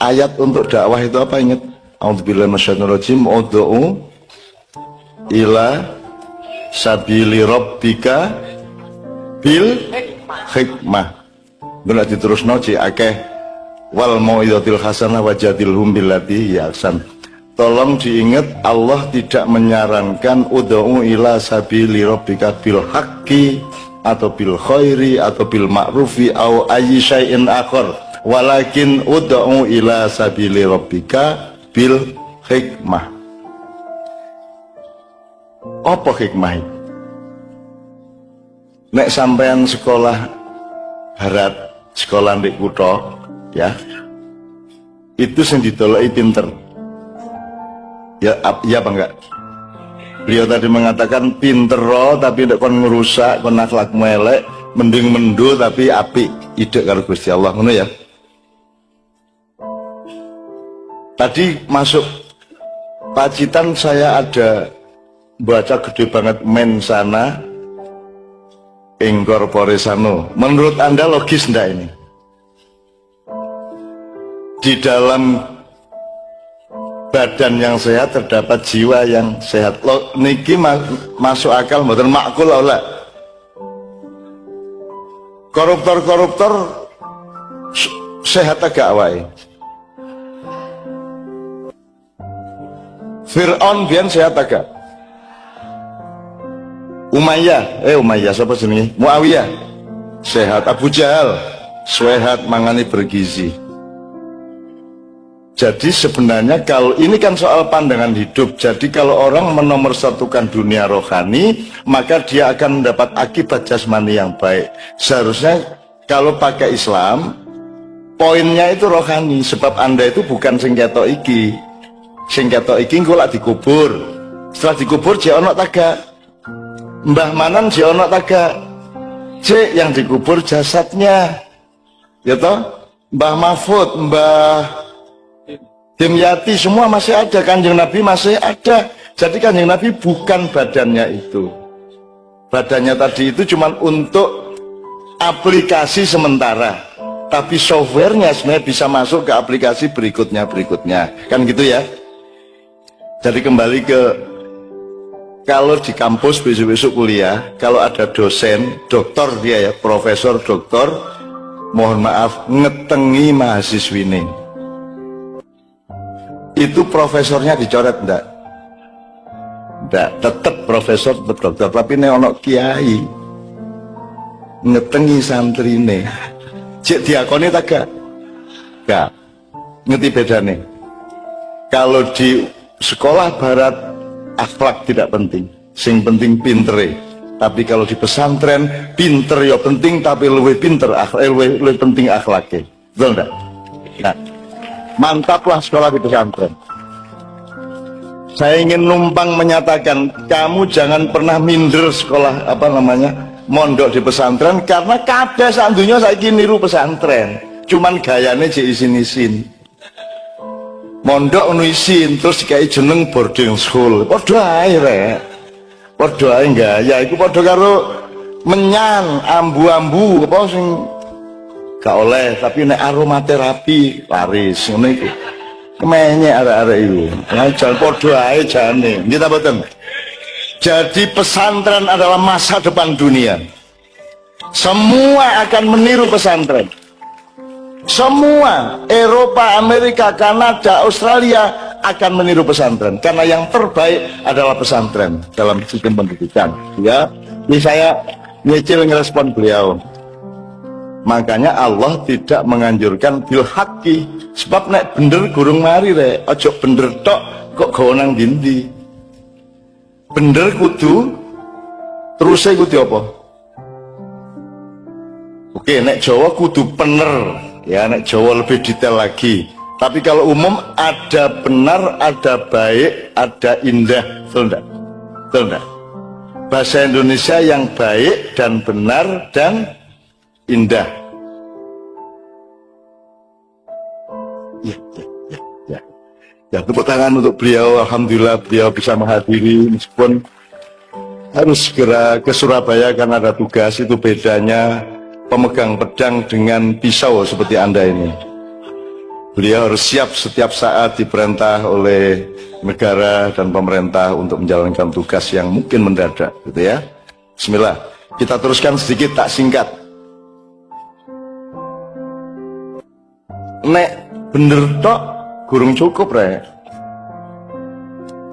Ayat untuk dakwah itu apa, ingat? A'udzubillahi minasyaitonirrajim, ud'u ila sabili rabbika bil hikmah. Nek diterusno cek akeh wal mau'izatil hasanah wajadilhum billati ahsan. Tolong diingat, Allah tidak menyarankan ud'u ila sabili rabbika bil haqqi atau bil khairi atau bil ma'rufi au ayyi syai'in akhar, walakin ud'u ila sabili rabbika bil hikmah. Apa hikmah itu? Nek sampean sekolah barat, sekolah di kutha, ya, itu sing ditoloki pinter. Ya, ya apa enggak? Beliau tadi mengatakan pinter tapi tidak kon ngerusak, kon akhlakmu elek, mending mendo tapi apik, ide karo Gusti Allah, ngono ya. Tadi masuk Pacitan saya ada baca gede banget mensana incorpore sano. Menurut Anda logis enggak ini? Di dalam badan yang sehat terdapat jiwa yang sehat. Niki masuk akal mboten makul ora? Koruptor-koruptor sehat agak wae. Fir'aun biyen sehat agak. Umayyah siapa jenenge? Muawiyah sehat. Abu Jahal sehat, mangani bergizi. Jadi sebenarnya kalau ini kan soal pandangan hidup. Jadi kalau orang menomorsatukan dunia rohani, maka dia akan mendapat akibat jasmani yang baik. Seharusnya kalau pakai Islam, poinnya itu rohani. Sebab Anda itu bukan sing ketok iki. Sing ketok iki engko lak dikubur. Setelah dikubur jek ana tagak. Mbah Manan jek ana tagak. Cek yang dikubur jasadnya. Ya toh? Mbah Mahfud, Mbah Dimyati semua masih ada, Kanjeng Nabi masih ada. Jadi Kanjeng Nabi bukan badannya itu. Badannya tadi itu cuma untuk aplikasi sementara. Tapi softwarenya sebenarnya bisa masuk ke aplikasi berikutnya. Kan gitu ya. Jadi kembali ke, kalau di kampus besok-besok kuliah, kalau ada dosen, doktor dia ya, profesor, doktor, mohon maaf, ngetengi mahasiswine. Itu profesornya dicoret enggak? Enggak, tetap profesor, tetap dokter, tapi ini ono kiai ngetengi santrine. Cek diakoni tak gak? Gak. Ngerti bedane? Kalau di sekolah barat akhlak tidak penting, sing penting pintere. Tapi kalau di pesantren pinter ya penting, tapi lebih pinter lebih penting akhlaknya. Betul enggak? Nah, mantaplah sekolah di pesantren. Saya ingin numpang menyatakan, kamu jangan pernah minder sekolah mondok di pesantren, karena kabeh sak donya saiki niru pesantren. Cuman gayane jek isin-isin. Mondok ono isin terus dikai jeneng boarding school. Padha ae rek. Padha ae gaya iku padha karo menyan, ambu-ambu apa sing gak oleh, tapi nek aromaterapi laris ngono iku. Kemenyek arek-arek iku. Ngajar padha ae jane. Nggih ta mboten? Jadi pesantren adalah masa depan dunia. Semua akan meniru pesantren. Semua Eropa, Amerika, Kanada, Australia akan meniru pesantren, karena yang terbaik adalah pesantren dalam sistem pendidikan. Ya, ini saya nyicil ngerespon beliau. Makanya Allah tidak menganjurkan bil haqqi, sebab nek bener gurung mari rek, ojo bener tok kok gawe nang ndi. Bener kudu terus kudu apa? Oke, nek Jawa kudu bener. Ya, nek Jawa lebih detail lagi. Tapi kalau umum ada benar, ada baik, ada indah. Betul enggak? Betul enggak? Bahasa Indonesia yang baik dan benar dan indah. Ya, tepuk tangan untuk beliau. Alhamdulillah beliau bisa menghadiri, meskipun harus segera ke Surabaya karena ada tugas. Itu bedanya pemegang pedang dengan pisau seperti Anda ini. Beliau harus siap setiap saat diperintah oleh negara dan pemerintah untuk menjalankan tugas yang mungkin mendadak, gitu ya. Bismillah, kita teruskan sedikit, tak singkat. Nek bener tok gurung cukup rek.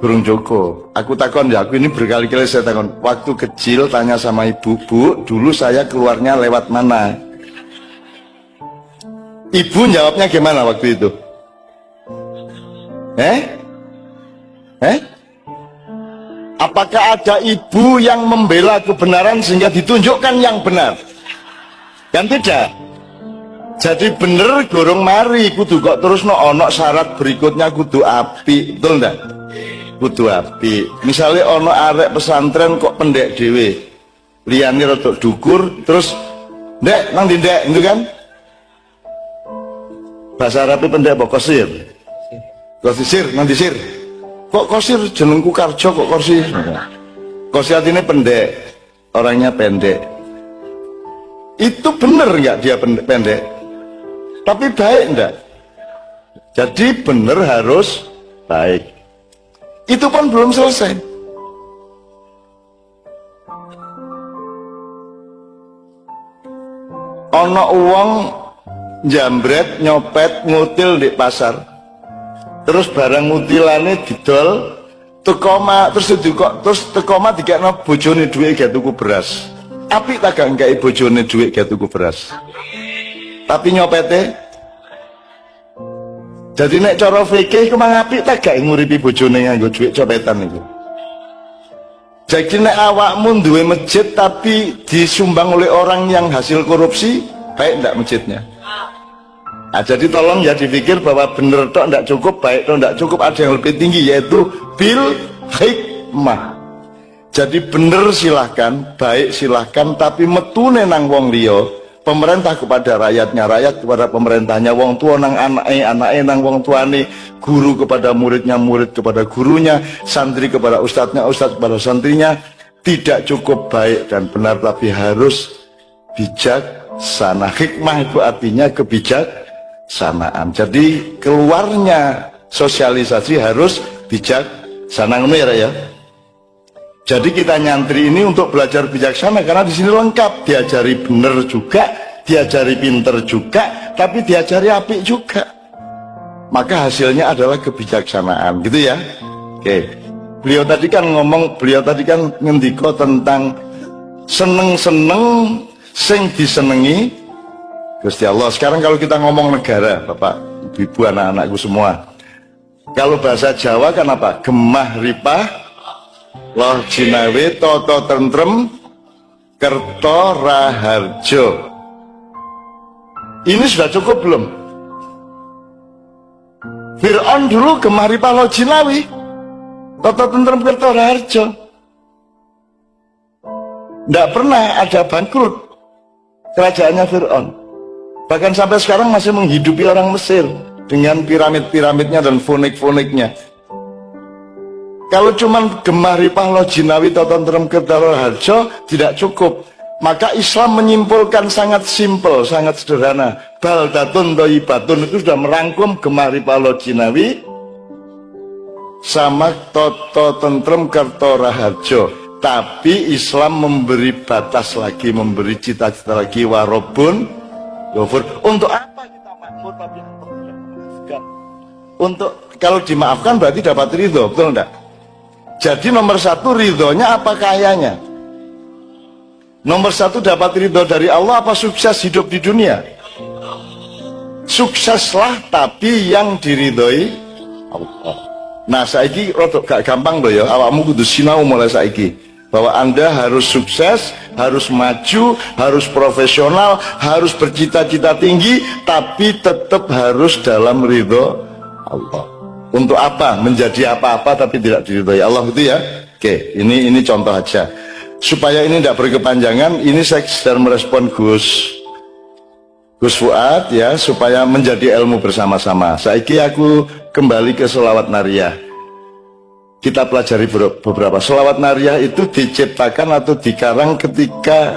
Gurung cukup. Aku takon ya, aku ini berkali-kali saya takon. Waktu kecil tanya sama ibu, Bu, dulu saya keluarnya lewat mana? Ibu jawabnya gimana waktu itu? Apakah ada ibu yang membela kebenaran sehingga ditunjukkan yang benar? Kan tidak. Jadi bener gorong mari kudu kok terus ono syarat berikutnya kudu api, betul enggak? Kudu api. Misalnya ono arek pesantren kok pendek dewe, liyane rodok dukur, terus ndek nang ndi ndek, itu kan? Bahasa Arabnya pendek apa kosir? Kosir, nanti sir. Kok kosir jenengku Karjo kok kosir? Kosir artinya pendek, orangnya pendek. Itu bener nggak dia pendek? Tapi baik enggak? Jadi bener harus baik. Itu pun belum selesai. Ono uang jambret nyopet ngutil di pasar, terus barang ngutilane didol terus tekoma dikekno bojone dhuwit gak tuku beras. Apik tak gak ngkai bojone dhuwit gak tuku beras, tapi nyopete. Jadi nek cara fikih ku mang apik tak gak nguripi bojone nganggo dhuwit copetan iku. Jadi nek awakmu duwe masjid tapi disumbang oleh orang yang hasil korupsi, baik ndak masjidnya? Nah, jadi tolong ya dipikir bahwa bener tok ndak cukup, baik tok ndak cukup, ada yang lebih tinggi yaitu bil hikmah. Jadi bener silahkan, baik silahkan, tapi metune nang wong liya. Pemerintah kepada rakyatnya, rakyat kepada pemerintahnya, wong tua nang anake nang wong tuane, guru kepada muridnya, murid kepada gurunya, santri kepada ustadznya, ustadz kepada santrinya. Tidak cukup baik dan benar, tapi harus bijaksana. Hikmah itu artinya kebijaksanaan. Jadi keluarnya sosialisasi harus bijaksana, ngono ya. Jadi kita nyantri ini untuk belajar bijaksana karena di sini lengkap, diajari bener juga, diajari pinter juga, tapi diajari apik juga. Maka hasilnya adalah kebijaksanaan, gitu ya. Oke. Beliau tadi kan ngendiko tentang seneng-seneng sing disenengi Gusti Allah. Sekarang kalau kita ngomong negara, Bapak, Ibu, anak-anakku semua. Kalau bahasa Jawa kan apa? Gemah ripah, loh jinawe, toto tentrem, kerto raharjo. Ini sudah cukup belum? Fir'aun dulu gemah ripah, loh jinawi, toto tentrem, kerto raharjo. Tidak pernah ada bangkrut kerajaannya Fir'aun. Bahkan sampai sekarang masih menghidupi orang Mesir dengan piramid-piramidnya dan fonik-foniknya. Kalau cuman gemah ripah lo jinawi totontrem kertaro harjo tidak cukup. Maka Islam menyimpulkan sangat simpel, sangat sederhana. Baldatun toyibatun itu sudah merangkum gemah ripah lo jinawi sama toto tentrem kertaro harjo. Tapi Islam memberi batas lagi, memberi cita-cita lagi, warobun gofur. Untuk apa kita makmur tapi memaafkan? Untuk kalau dimaafkan berarti dapat ridho, betul enggak? Jadi nomor satu ridhonya apa kayanya? Nomor satu dapat ridho dari Allah apa sukses hidup di dunia? Sukseslah tapi yang diridhoi Allah. Nah saiki rodok gak gampang loh ya, awakmu kudu sinau mulai saiki bahwa Anda harus sukses, harus maju, harus profesional, harus bercita-cita tinggi, tapi tetap harus dalam ridho Allah. Untuk apa? Menjadi apa-apa tapi tidak diridhoi Allah, itu ya. Oke, ini contoh aja. Supaya ini tidak berkepanjangan, ini saya sedang merespon Gus Fuad ya, supaya menjadi ilmu bersama-sama. Saiki aku kembali ke sholawat nariyah. Kita pelajari beberapa. Sholawat nariyah itu diciptakan atau dikarang ketika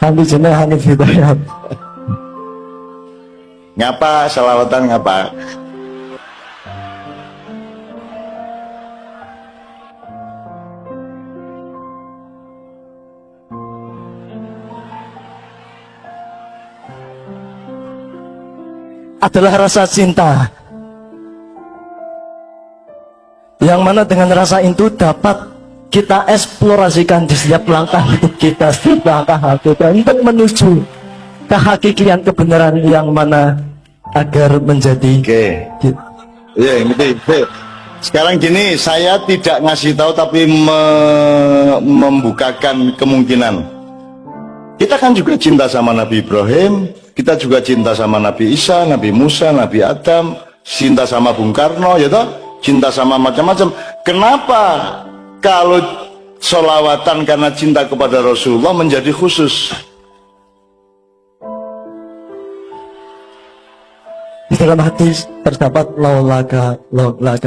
Hanif jeneng Hanif Hidayat. Ngapa selawatan ngapa? Adalah rasa cinta yang mana dengan rasa itu dapat kita eksplorasikan di setiap langkah hidup kita, setiap langkah kita untuk menuju kehakikian kebenaran yang mana agar menjadi Oke. Ya, ngerti. Sekarang gini, saya tidak ngasih tahu tapi membukakan kemungkinan. Kita kan juga cinta sama Nabi Ibrahim, kita juga cinta sama Nabi Isa, Nabi Musa, Nabi Adam, cinta sama Bung Karno, ya toh? Cinta sama macam-macam. Kenapa kalau sholawatan karena cinta kepada Rasulullah menjadi khusus? Di dalam hati terdapat laulaka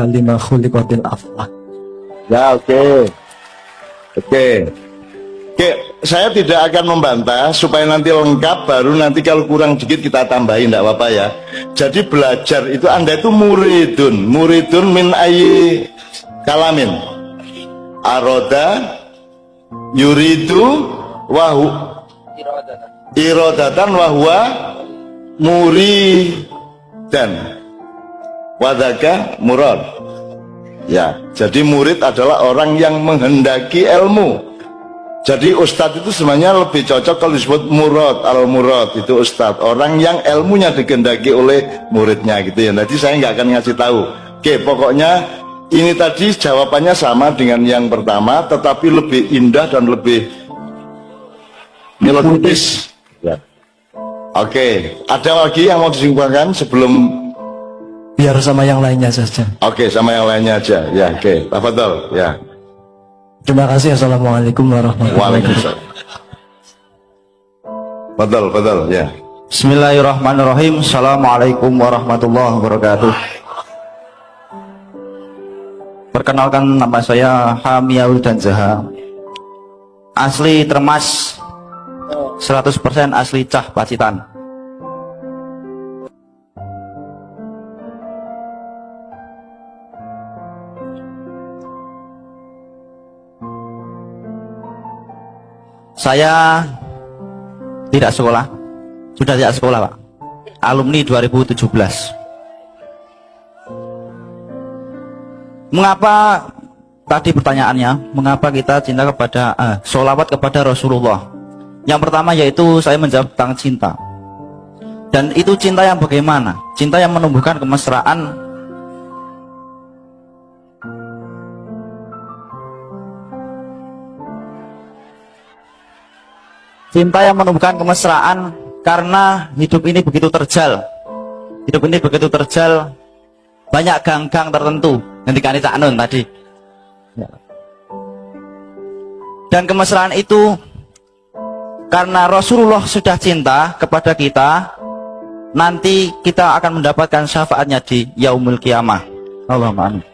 lima khuliqatil aflah. Ya, oke. Oke, saya tidak akan membantah supaya nanti lengkap, baru nanti kalau kurang dikit kita tambahin, tidak apa-apa ya. Jadi belajar itu Anda itu muridun min ayyi kalamin. Aroda yuridu wahu irodatan wahwa muridan wadaka murad. Ya, jadi murid adalah orang yang menghendaki ilmu. Jadi ustadz itu sebenarnya lebih cocok kalau disebut murad, al-murad itu ustadz, orang yang ilmunya dikehendaki oleh muridnya gitu ya. Nanti saya nggak akan ngasih tahu. Oke, pokoknya ini tadi jawabannya sama dengan yang pertama, tetapi lebih indah dan lebih melodis. Ya. Oke, ada lagi yang mau disimpulkan sebelum? Biar sama yang lainnya saja. Oke, sama yang lainnya aja. Ya, oke, tafadhol. Ya. Terima kasih. Assalamualaikum warahmatullahi wabarakatuh. Waalaikumsalam. Betul, ya. Bismillahirrahmanirrahim. Assalamualaikum warahmatullahi wabarakatuh. Perkenalkan, nama saya Hamiaul dan Zaha. Asli Termas, 100% asli Cah Pacitan. Saya tidak sekolah, sudah tidak sekolah Pak, alumni 2017. Mengapa, tadi pertanyaannya, mengapa kita cinta kepada, sholawat kepada Rasulullah? Yang pertama yaitu saya menjawab tentang cinta. Dan itu cinta yang bagaimana? Cinta yang menumbuhkan kemesraan. Cinta yang menumbuhkan kemesraan karena hidup ini begitu terjal. Hidup ini begitu terjal, banyak gang-gang tertentu. Nanti kan Cak Nun tadi. Dan kemesraan itu karena Rasulullah sudah cinta kepada kita, nanti kita akan mendapatkan syafaatnya di yaumul kiamah. Allahumma amin.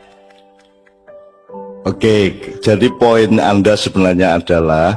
Oke, jadi poin Anda sebenarnya adalah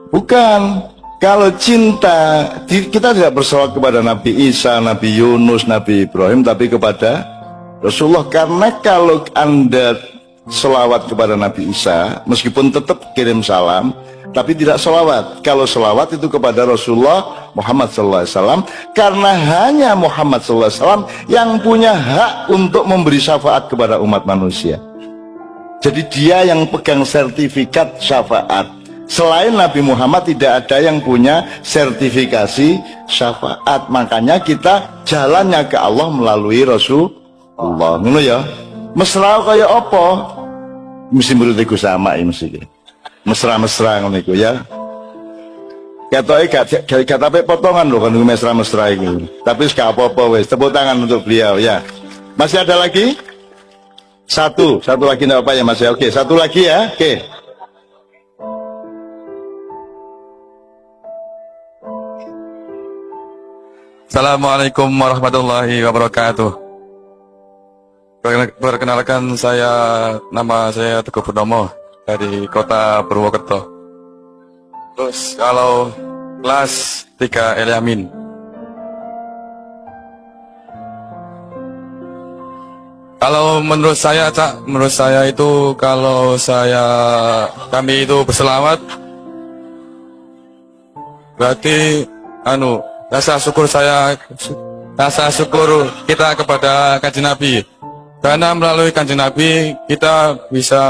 bukan, kalau cinta kita tidak bersolawat kepada Nabi Isa, Nabi Yunus, Nabi Ibrahim, tapi kepada Rasulullah. Karena kalau Anda selawat kepada Nabi Isa, meskipun tetap kirim salam, tapi tidak selawat. Kalau selawat itu kepada Rasulullah Muhammad SAW, karena hanya Muhammad SAW yang punya hak untuk memberi syafaat kepada umat manusia. Jadi dia yang pegang sertifikat syafaat. Selain Nabi Muhammad tidak ada yang punya sertifikasi syafaat. Makanya kita jalannya ke Allah melalui Rasulullah. Ngono ya. Mesra kaya apa? Mesti menurutku sama ya mesti. Mesra-mesra ngono iku ya. Katoke gak tapi potongan loh kan mesra-mesra iku. Tapi gak apa-apa wis. Tepuk tangan untuk beliau ya. Masih ada lagi? Satu lagi enggak apa ya Mas ya. Oke, satu lagi ya. Oke. Assalamualaikum warahmatullahi wabarakatuh. Perkenalkan, nama saya Teguh Purnomo dari kota Purwokerto. Terus kalau kelas 3 El Yamin. Kalau menurut saya, Cak, menurut saya itu kalau kami itu berselawat, berarti rasa syukur kita kepada Kanjeng Nabi. Karena melalui Kanjeng Nabi kita bisa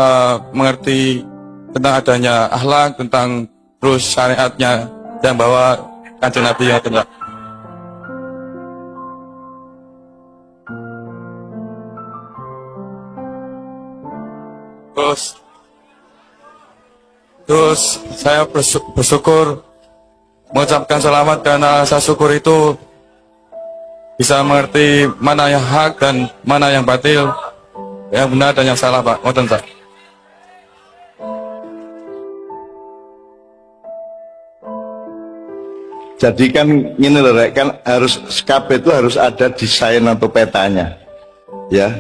mengerti tentang adanya akhlak, tentang terus syariatnya yang bawa Kanjeng Nabi yang tentang. Terus saya bersyukur mengucapkan selamat karena rasa syukur itu bisa mengerti mana yang hak dan mana yang batil, yang benar dan yang salah, Pak. Ngoten, Pak. Jadi kan ini loh, Rek, kan harus SKP itu harus ada desain atau petanya, ya.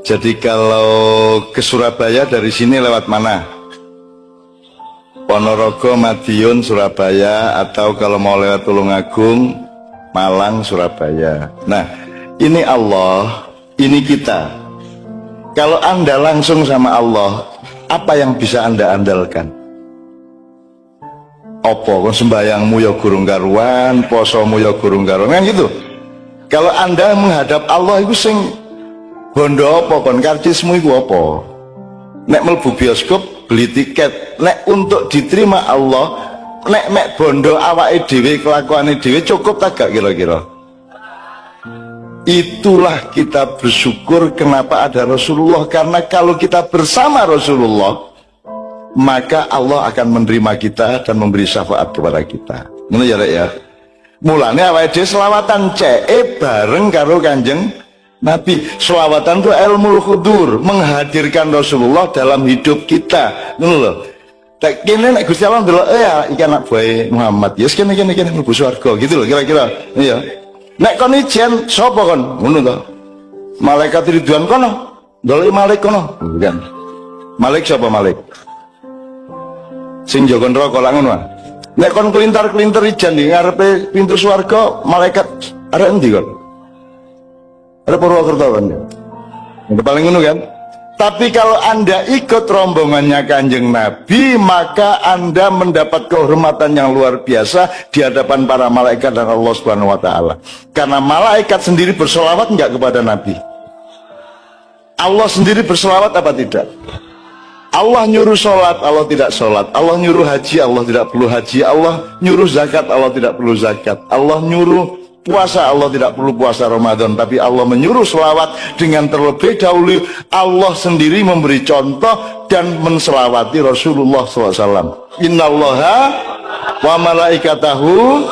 Jadi kalau ke Surabaya dari sini lewat mana? Ponorogo, Madiun, Surabaya, atau kalau mau lewat Tulungagung, Malang, Surabaya. Nah, ini Allah, ini kita. Kalau Anda langsung sama Allah, apa yang bisa Anda andalkan? Opo, sembayangmu ya gurung karuan, posomu ya gurung karuan, kan gitu. Kalau Anda menghadap Allah itu sing bondo apa kon karcismu iku apa? Nek mlebu bioskop beli tiket, nek untuk diterima Allah, nek mek bondo awake dhewe kelakuane dhewe cukup tak gak kira-kira? Itulah kita bersyukur kenapa ada Rasulullah, karena kalau kita bersama Rasulullah maka Allah akan menerima kita dan memberi syafaat kepada kita. Ngono ya, Rek ya. Mulane awake dhewe selawatan ceke bareng karo Kanjeng Nabi. Selawatan itu ilmu hudur, menghadirkan Rasulullah dalam hidup kita. Ngono lho. Tak kene nek Gusti Allah ndelok ya iki anak buah Muhammad. Ya kene mlebu swarga gitu lho kira-kira. Iya. Nek kon ijen sapa kon? Ngono to. Malaikat Ridwan kono. Ndelok Malik kono. Bukan. Malik sapa Malik? Sing jaga neraka lak ngono. Nek kon kelintar-kelintar ijen di ngarepe pintu swarga, malaikat arek endi kon? Ada Purwokerto kan ya? Yang paling ngono kan? Tapi kalau Anda ikut rombongannya Kanjeng Nabi, maka Anda mendapat kehormatan yang luar biasa di hadapan para malaikat dan Allah Subhanahu wa taala. Karena malaikat sendiri berselawat enggak kepada Nabi? Allah sendiri berselawat apa tidak? Allah nyuruh sholat, Allah tidak sholat. Allah nyuruh haji, Allah tidak perlu haji. Allah nyuruh zakat, Allah tidak perlu zakat. Allah nyuruh puasa, Allah tidak perlu puasa Ramadan, tapi Allah menyuruh selawat dengan terlebih dahulu Allah sendiri memberi contoh dan menselawati Rasulullah SAW. Innallaha wa malaikatahu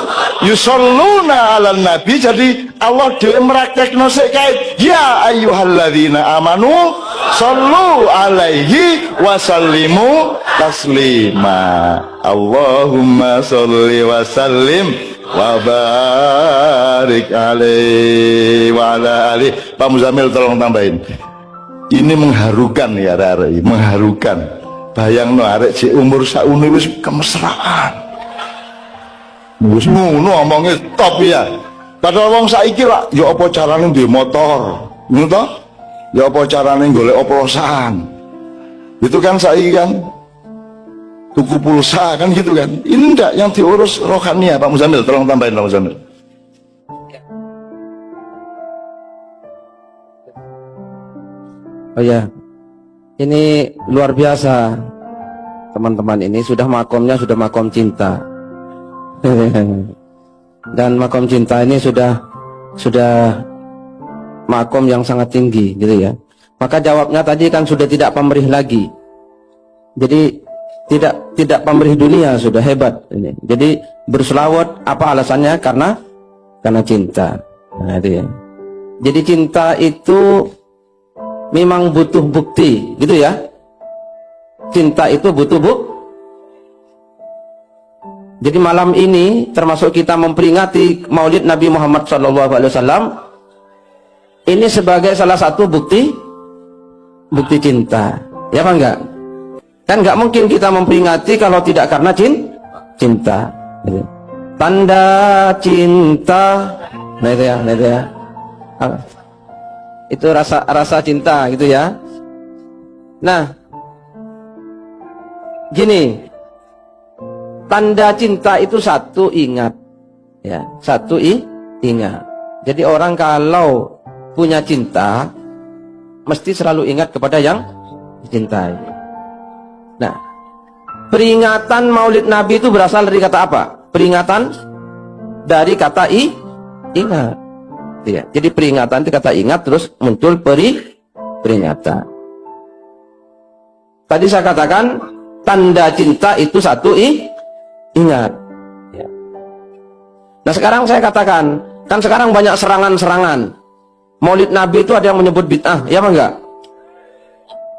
yusholluna ala nabi. Jadi Allah dewe meraktekno sik kae, ya ayyuhalladzina amanu shollu alaihi wa sallimu taslima. Allahumma sholli wa sallim wa barik alaihi wa ala alihi. Pak Muzamil tolong tambahin. Ini mengharukan ya, arek, mengharukan. Bayangno arek si umur saune wis kemesraan. Wis ngono omonge top ya. Padahal wong saiki lah ya apa carane duwe motor, ngono to? Ya apa carane golek oplosan. Itu kan saiki kan tuku pulsa kan gitu kan. Ini enggak yang diurus rohania. Pak Muzamil tolong tambahin, Pak Muzamil. Oh ya, ini luar biasa teman-teman. Ini sudah makomnya sudah makom cinta. Dan makom cinta ini sudah makom yang sangat tinggi gitu ya. Maka jawabnya tadi kan sudah tidak pamrih lagi. Jadi tidak pamrih dunia, sudah hebat ini. Jadi berselawat apa alasannya? Karena cinta. Nah, itu ya. Jadi cinta itu memang butuh bukti, gitu ya. Cinta itu butuh bukti. Jadi malam ini termasuk kita memperingati Maulid Nabi Muhammad SAW. Ini sebagai salah satu bukti cinta. Ya apa enggak? Kan enggak mungkin kita memperingati kalau tidak karena cinta. Gitu. Tanda cinta. Nah itu ya, nah itu ya. Itu rasa cinta gitu ya. Nah, gini, tanda cinta itu satu, ingat ya, satu ingat. Jadi orang kalau punya cinta mesti selalu ingat kepada yang dicintai. Nah, peringatan Maulid Nabi itu berasal dari kata apa? Peringatan dari kata ingat. Ya, jadi peringatan itu kata ingat, terus muncul peringatan. Tadi saya katakan tanda cinta itu satu ingat. Ya. Nah sekarang saya katakan, kan sekarang banyak serangan-serangan. Maulid Nabi itu ada yang menyebut bid'ah, ya apa enggak?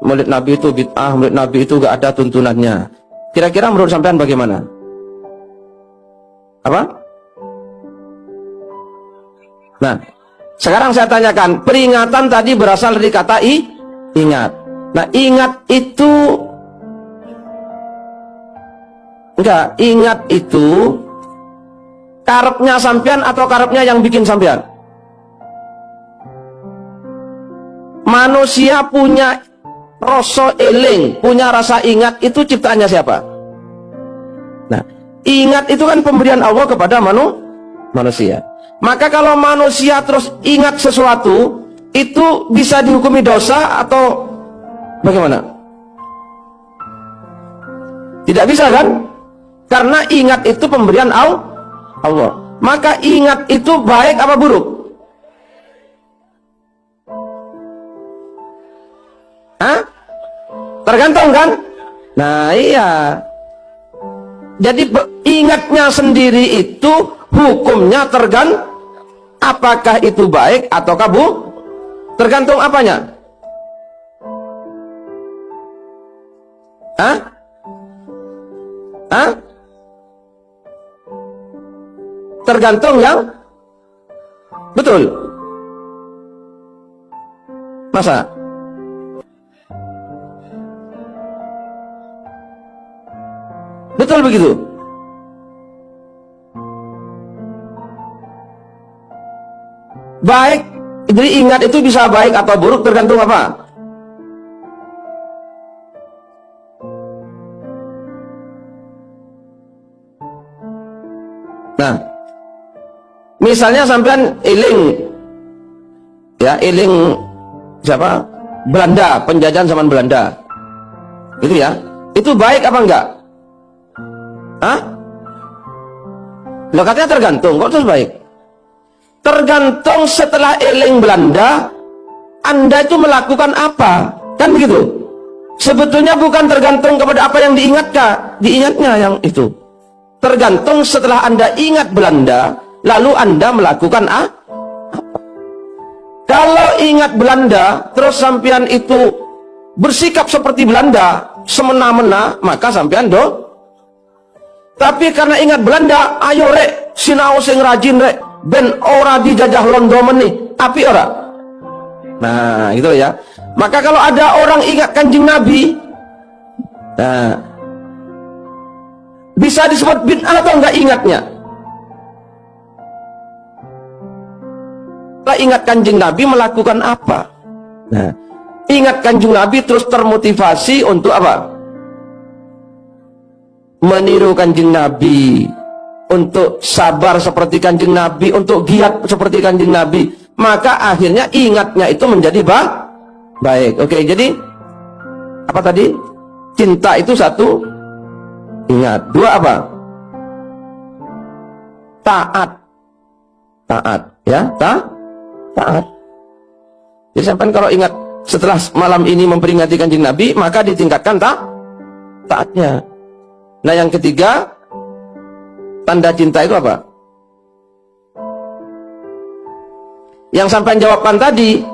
Maulid Nabi itu bid'ah, Maulid Nabi itu enggak ada tuntunannya. Kira-kira menurut sampean bagaimana? Apa? Nah, sekarang saya tanyakan, peringatan tadi berasal dari kata ingat. Nah, ingat itu enggak, ingat itu karepnya sampean atau karepnya yang bikin sampean? Manusia punya rasa eling, punya rasa ingat, itu ciptaannya siapa? Nah, ingat itu kan pemberian Allah kepada manusia. Maka kalau manusia terus ingat sesuatu, itu bisa dihukumi dosa atau bagaimana? Tidak bisa kan? Karena ingat itu pemberian Allah. Maka ingat itu baik apa buruk? Hah? Tergantung kan? Nah iya. Jadi ingatnya sendiri itu hukumnya apakah itu baik atau buruk? Tergantung apanya? Hah? Hah? Tergantung yang betul. Masa? Betul begitu? Baik, jadi ingat itu bisa baik atau buruk tergantung apa? Nah, misalnya sampean eling, ya eling siapa? Belanda, penjajahan zaman Belanda, gitu ya? Itu baik apa enggak? Hah? Loh katanya tergantung, kok terus baik? Tergantung setelah eling Belanda, Anda itu melakukan apa? Kan begitu? Sebetulnya bukan tergantung kepada apa yang diingatnya yang itu. Tergantung setelah Anda ingat Belanda, lalu Anda melakukan apa? Kalau ingat Belanda, terus sampean itu bersikap seperti Belanda, semena-mena, maka sampean Tapi karena ingat Belanda, ayo rek, sinau sing rajin rek, ben ora dijajah londo meneh, api ora. Nah, gitu ya. Maka kalau ada orang ingat Kanjeng Nabi, nah, bisa disebut bid'ah atau enggak ingatnya? Lah ingat Kanjeng Nabi melakukan apa? Nah, ingat Kanjeng Nabi terus termotivasi untuk apa? Meniru Kanjeng Nabi, untuk sabar seperti Kanjeng Nabi, untuk giat seperti Kanjeng Nabi, maka akhirnya ingatnya itu menjadi baik. Oke, jadi apa tadi? Cinta itu satu, ingat. Dua apa? Taat, ya, taat. Jadi sampai kalau ingat setelah malam ini memperingati Kanjeng Nabi, maka ditingkatkan taatnya. Nah, yang ketiga, tanda cinta itu apa? Yang sampean jawabkan tadi,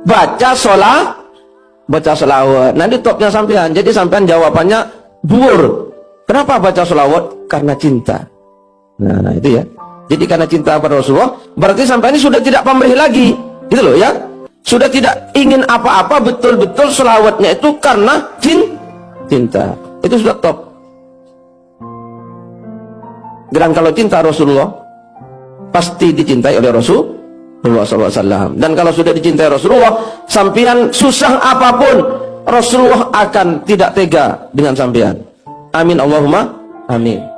baca sholawat. Nanti topnya sampean. Jadi sampean jawabannya dhuwur. Kenapa baca sholawat? Karena cinta. Nah, itu ya. Jadi karena cinta pada Rasulullah, berarti sampean ini sudah tidak pamrih lagi. Gitu loh ya. Sudah tidak ingin apa-apa, betul-betul sholawatnya itu karena cinta. Itu sudah top. Dan kalau cinta Rasulullah, pasti dicintai oleh Rasulullah SAW. Dan kalau sudah dicintai Rasulullah, sampian susah apapun, Rasulullah akan tidak tega dengan sampian. Amin Allahumma amin.